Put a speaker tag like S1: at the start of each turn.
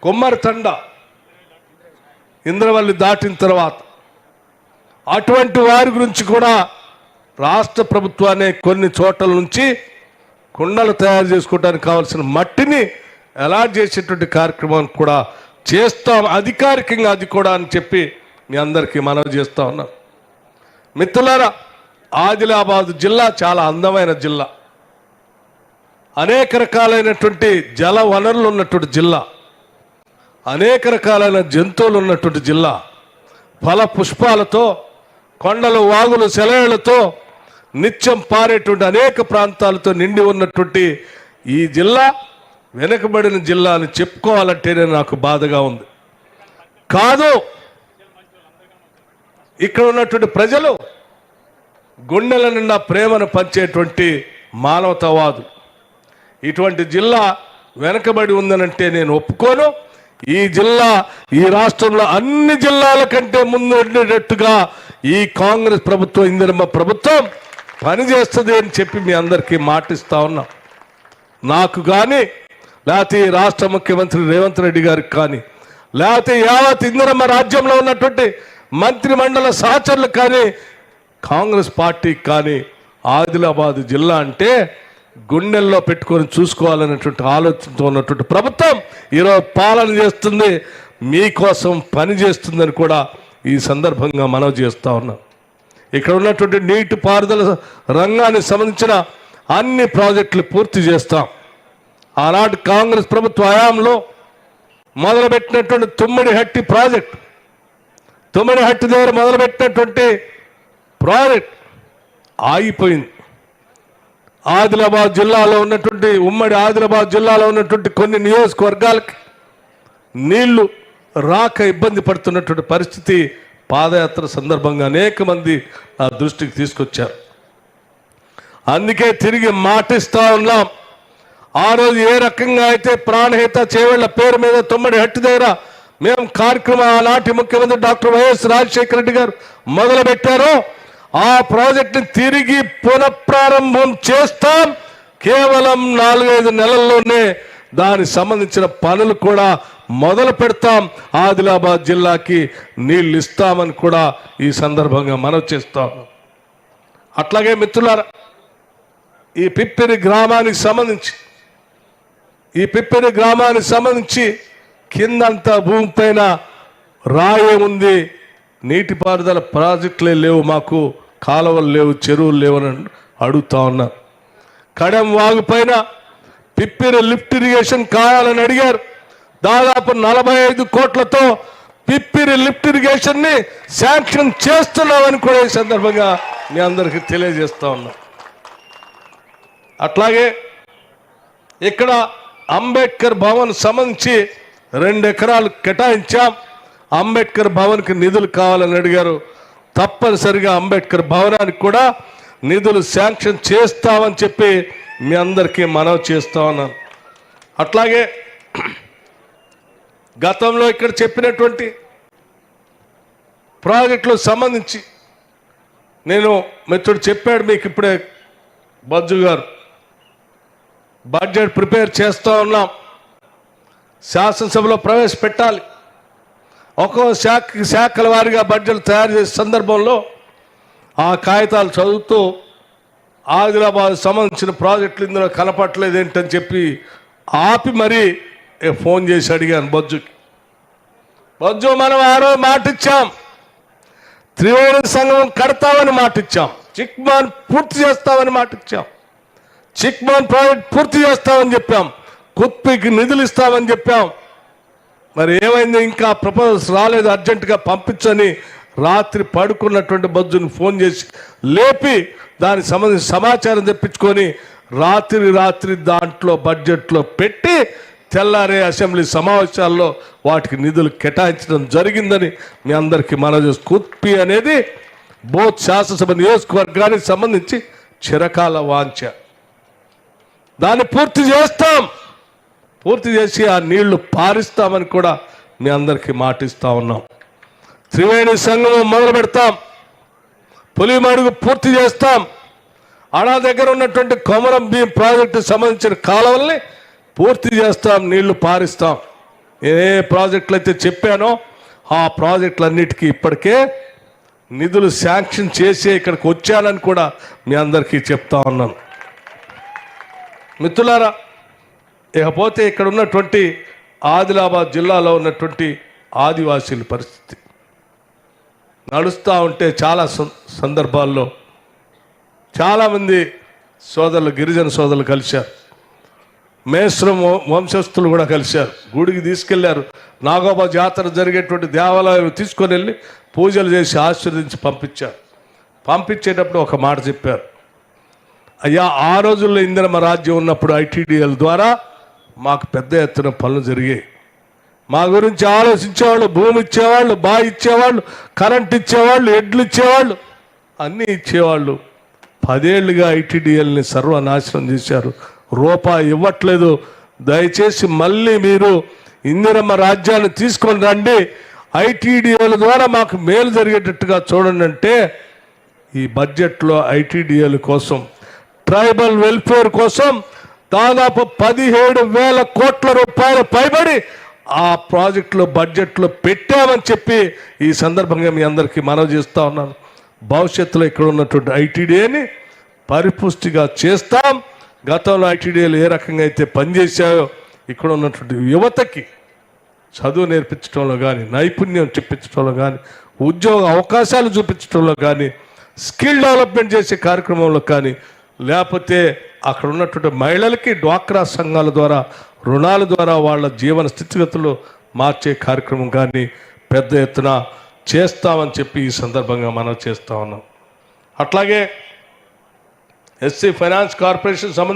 S1: కొమ్మరితండ ఇంద్రవల్లి దాటిన తర్వాత అటువంటి వారి గురించి కూడా రాష్ట్ర ప్రభుత్వాన్ని కొన్ని చోట్ల నుంచి కుండలు తయారు చేసుకోవడానికి కావాల్సిన మట్టిని అలాట్ చేసేటువంటి కార్యక్రమం కూడా చేస్తాం, అధికారికంగా అది కూడా అని చెప్పి మీ అందరికీ మనవి చేస్తా ఉన్నాం. మిత్రులారా, ఆదిలాబాద్ జిల్లా చాలా అందమైన జిల్లా, అనేక రకాలైనటువంటి జల వనరులు ఉన్నటువంటి జిల్లా, అనేక రకాలైన జంతువులు ఉన్నటువంటి జిల్లా, ఫల పుష్పాలతో, కొండలు వాగులు సెలవులతో నిత్యం పారేటువంటి అనేక ప్రాంతాలతో నిండి ఉన్నటువంటి ఈ జిల్లా వెనుకబడిన జిల్లా అని చెప్పుకోవాలంటేనే నాకు బాధగా ఉంది. కాదు, ఇక్కడ ఉన్నటువంటి ప్రజలు గుండెల నిండా ప్రేమను పంచేటువంటి మానవతావాదులు. ఇటువంటి జిల్లా వెనకబడి ఉందనంటే నేను ఒప్పుకోను. ఈ జిల్లా ఈ రాష్ట్రంలో అన్ని జిల్లాల కంటే ముందు ఉండేటట్టుగా ఈ కాంగ్రెస్ ప్రభుత్వం, ఇందిరమ్మ ప్రభుత్వం పనిచేస్తుంది అని చెప్పి మీ అందరికీ మాటిస్తా ఉన్నాం. నాకు కానీ, లేకపోతే ఈ రాష్ట్ర ముఖ్యమంత్రి రేవంత్ రెడ్డి గారికి కానీ, లేకపోతే యావత్ ఇందిరమ్మ రాజ్యంలో ఉన్నటువంటి మంత్రి మండల సహచరులకు కానీ, కాంగ్రెస్ పార్టీకి కానీ ఆదిలాబాద్ జిల్లా అంటే గుండెల్లో పెట్టుకొని చూసుకోవాలనేటువంటి ఆలోచనతో ఉన్నటువంటి ప్రభుత్వం ఈరోజు పాలన చేస్తుంది, మీకోసం పని చేస్తుందని కూడా ఈ సందర్భంగా మనవి చేస్తూ ఉన్నాం. ఇక్కడ ఉన్నటువంటి నీటి పారుదల రంగానికి సంబంధించిన అన్ని ప్రాజెక్టులు పూర్తి చేస్తాం. ఆనాటి కాంగ్రెస్ ప్రభుత్వ హయాంలో మొదలుపెట్టినటువంటి తుమ్మిడిహట్టి ప్రాజెక్టు, తుమ్మిడిహట్టి దగ్గర మొదలుపెట్టినటువంటి ప్రాజెక్ట్ ఆగిపోయింది. ఆదిలాబాద్ జిల్లాలో ఉన్నటువంటి, ఉమ్మడి ఆదిలాబాద్ జిల్లాలో ఉన్నటువంటి కొన్ని నియోజకవర్గాలకి నీళ్లు రాక ఇబ్బంది పడుతున్నటువంటి పరిస్థితి పాదయాత్ర సందర్భంగా అనేక మంది నా దృష్టికి తీసుకొచ్చారు. అందుకే తిరిగి మాటిస్తా ఉన్నాం. ఆ రోజు ఏ రకంగా అయితే ప్రాణహిత చేవేళ్ల పేరు మీద తుమ్మడిహట్టి దగ్గర మేము కార్యక్రమం ఆనాటి ముఖ్యమంత్రి డాక్టర్ వైఎస్ రాజశేఖర రెడ్డి గారు మొదలుపెట్టారో ఆ ప్రాజెక్టుని తిరిగి పునఃప్రారంభం చేస్తాం. కేవలం 4-5 నెలల్లోనే దానికి సంబంధించిన పనులు కూడా మొదలు పెడతాం. ఆదిలాబాద్ జిల్లాకి నీళ్ళు ఇస్తామని కూడా ఈ సందర్భంగా మనవి చేస్తాం. అట్లాగే మిత్రులారా, ఈ పిప్పిరి గ్రామానికి సంబంధించి కిందంతా భూమి పైన రాయే ఉంది, నీటిపారుదల ప్రాజెక్టులే లేవు, మాకు కాలువలు లేవు, చెరువులు లేవని అడుగుతా ఉన్నారు. కడెం వాగు పైన పిప్పిరి లిఫ్ట్ ఇరిగేషన్ కావాలని అడిగారు. దాదాపు 45 కోట్లతో పిప్పిరి లిఫ్ట్ ఇరిగేషన్ ని శాంక్షన్ చేస్తున్నామని కూడా ఈ సందర్భంగా మీ అందరికీ తెలియజేస్తా ఉన్నా. అట్లాగే ఇక్కడ అంబేద్కర్ భవన్ సంబంధించి 2 ఎకరాలు కేటాయించాం. అంబేద్కర్ భవన్కి నిధులు కావాలని అడిగారు. తప్పనిసరిగా అంబేద్కర్ భవనానికి కూడా నిధులు శాంక్షన్ చేస్తామని చెప్పి మీ అందరికీ మనవి చేస్తా ఉన్నాను. అట్లాగే గతంలో ఇక్కడ చెప్పినటువంటి ప్రాజెక్టులకు సంబంధించి నేను మిత్రుడు చెప్పాడు మీకు ఇప్పుడే, బజ్జు గారు, బడ్జెట్ ప్రిపేర్ చేస్తూ ఉన్నాం. శాసనసభలో ప్రవేశపెట్టాలి. ఒక్కో శాఖల వారిగా బడ్జెట్ తయారు చేసే సందర్భంలో ఆ కాగితాలు చదువుతూ ఆదిలాబాద్ సంబంధించిన ప్రాజెక్టులు ఇందులో కనపట్లేదు ఏంటని చెప్పి ఆపి మరీ ఫోన్ చేసి అడిగాను బజ్జుకి. బజ్జు, మనం ఆ రోజు మాటిచ్చాం, త్రివేణి సంగమం కడతామని మాటిచ్చాం, చిక్మాన్ పూర్తి చేస్తామని మాటిచ్చాం, చిక్మాన్ ప్రాజెక్ట్ పూర్తి చేస్తామని చెప్పాం, కుత్పికి నిధులు ఇస్తామని చెప్పాం. మరి ఏమైంది? ఇంకా ప్రపోజల్స్ రాలేదు, అర్జెంటుగా పంపించని రాత్రి పడుకున్నటువంటి బజ్జుని ఫోన్ చేసి లేపి దానికి సంబంధించిన సమాచారం తెప్పించుకొని రాత్రి దాంట్లో బడ్జెట్లో పెట్టి తెల్లారే అసెంబ్లీ సమావేశాల్లో వాటికి నిధులు కేటాయించడం జరిగిందని మీ అందరికీ మనవి చేస్తూ, కుత్పి అనేది బోత్ శాసనసభ నియోజకవర్గానికి సంబంధించి చిరకాల వాంఛ. దాన్ని పూర్తి చేస్తాం, పూర్తి చేసి ఆ నీళ్లు పారిస్తామని కూడా మీ అందరికీ మాటిస్తా ఉన్నాం. త్రివేణి సంగమం మొదలు పెడతాం, పులిమడుగు పూర్తి చేస్తాం, అడా దగ్గర ఉన్నటువంటి కొమరం భీం ప్రాజెక్టు సంబంధించిన కాలువల్ని పూర్తి చేస్తాం, నీళ్లు పారిస్తాం. ఏ ప్రాజెక్టులు అయితే చెప్పానో ఆ ప్రాజెక్టులన్నిటికీ ఇప్పటికే నిధులు శాంక్షన్ చేసి ఇక్కడికి వచ్చానని కూడా మీ అందరికీ చెప్తా ఉన్నాను. మిత్రులారా, ఇకపోతే ఇక్కడ ఉన్నటువంటి ఆదిలాబాద్ జిల్లాలో ఉన్నటువంటి ఆదివాసీల పరిస్థితి నడుస్తూ ఉంటే చాలా సందర్భాల్లో చాలామంది సోదరులు, గిరిజన సోదరులు కలిశారు. మేస్రం వంశస్థులు కూడా కలిశారు. గుడికి తీసుకెళ్లారు. నాగోబా జాతర జరిగేటువంటి దేవాలయం తీసుకొని వెళ్ళి పూజలు చేసి ఆశీర్వదించి పంపించారు. పంపించేటప్పుడు ఒక మాట చెప్పారు, అయ్యా ఆ రోజుల్లో ఇందిరమ్మ రాజ్యం ఉన్నప్పుడు ఐటీడీఎల్ ద్వారా మాకు పెద్ద ఎత్తున పనులు జరిగాయి. మా గురించి ఆలోచించేవాళ్ళు, భూమి ఇచ్చేవాళ్ళు, బావి ఇచ్చేవాళ్ళు, కరెంట్ ఇచ్చేవాళ్ళు, ఎడ్లు ఇచ్చేవాళ్ళు, అన్నీ ఇచ్చేవాళ్ళు. 10 ఏళ్ళుగా ఐటీడీఎల్ని సర్వనాశనం చేశారు. రూపాయి ఇవ్వట్లేదు. దయచేసి మళ్ళీ మీరు ఇందిరమ్మ రాజ్యాన్ని తీసుకొని రండి, ఐటీడీఎల్ ద్వారా మాకు మేలు జరిగేటట్టుగా చూడండి అంటే ఈ బడ్జెట్లో ఐటీడీఎల్ కోసం, ట్రైబల్ వెల్ఫేర్ కోసం దాదాపు 17,000 కోట్ల రూపాయల పైబడి ఆ ప్రాజెక్టులో బడ్జెట్లో పెట్టామని చెప్పి ఈ సందర్భంగా మీ అందరికీ మనవి చేస్తూ ఉన్నాను. భవిష్యత్తులో ఇక్కడ ఉన్నటువంటి ఐటీడీఏని పరిపుష్టిగా చేస్తాం. గతంలో ఐటీడీఏలు ఏ రకంగా అయితే పనిచేశాయో ఇక్కడ ఉన్నటువంటి యువతకి చదువు నేర్పించడంలో కానీ, నైపుణ్యం చెప్పించడంలో కానీ, ఉద్యోగ అవకాశాలు చూపించడంలో కానీ, స్కిల్ డెవలప్మెంట్ చేసే కార్యక్రమంలో కానీ, లేకపోతే అక్కడ ఉన్నటువంటి మహిళలకి డ్వాక్రా సంఘాల ద్వారా రుణాల ద్వారా వాళ్ళ జీవన స్థితిగతులు మార్చే కార్యక్రమం కానీ పెద్ద ఎత్తున చేస్తామని చెప్పి ఈ సందర్భంగా మనం చేస్తూ ఉన్నాం. అట్లాగే ఎస్సీ ఫైనాన్స్ కార్పొరేషన్ సంబంధించి